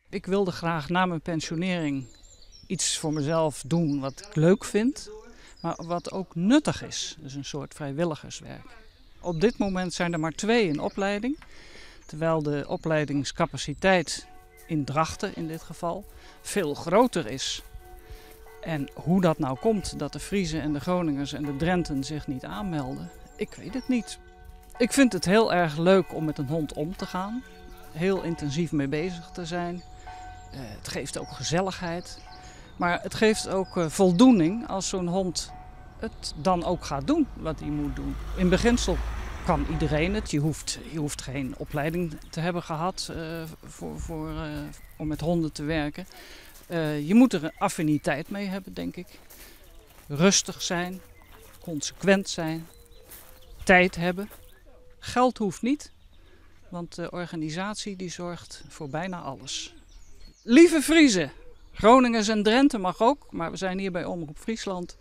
Ik wilde graag na mijn pensionering iets voor mezelf doen wat ik leuk vind, maar wat ook nuttig is. Dus een soort vrijwilligerswerk. Op dit moment zijn er maar 2 in opleiding, terwijl de opleidingscapaciteit in Drachten in dit geval veel groter is. En hoe dat nou komt dat de Friezen en de Groningers en de Drenten zich niet aanmelden, ik weet het niet. Ik vind het heel erg leuk om met een hond om te gaan, heel intensief mee bezig te zijn. Het geeft ook gezelligheid, maar het geeft ook voldoening als zo'n hond het dan ook gaat doen wat hij moet doen. In beginsel kan iedereen het. Je hoeft geen opleiding te hebben gehad om met honden te werken. Je moet er een affiniteit mee hebben, denk ik. Rustig zijn, consequent zijn, tijd hebben. Geld hoeft niet, want de organisatie die zorgt voor bijna alles. Lieve Friezen, Groningers en Drenthe mag ook, maar we zijn hier bij Omroep Friesland.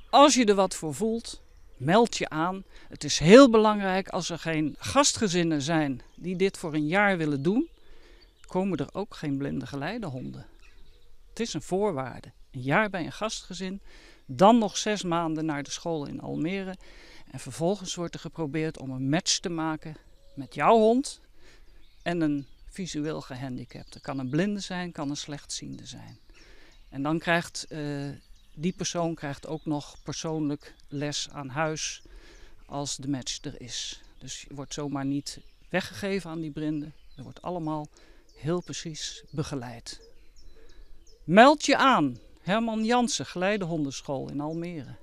Als je er wat voor voelt, meld je aan. Het is heel belangrijk als er geen gastgezinnen zijn die dit voor een jaar willen doen, komen er ook geen blinde geleidehonden. Het is een voorwaarde. Een jaar bij een gastgezin, dan nog 6 maanden naar de school in Almere. En vervolgens wordt er geprobeerd om een match te maken met jouw hond en een visueel gehandicapte. Kan een blinde zijn, kan een slechtziende zijn. En dan krijgt die persoon ook nog persoonlijk les aan huis als de match er is. Dus je wordt zomaar niet weggegeven aan die blinden. Er wordt allemaal heel precies begeleid. Meld je aan. Herman Jansen, Geleidehondenschool in Almere.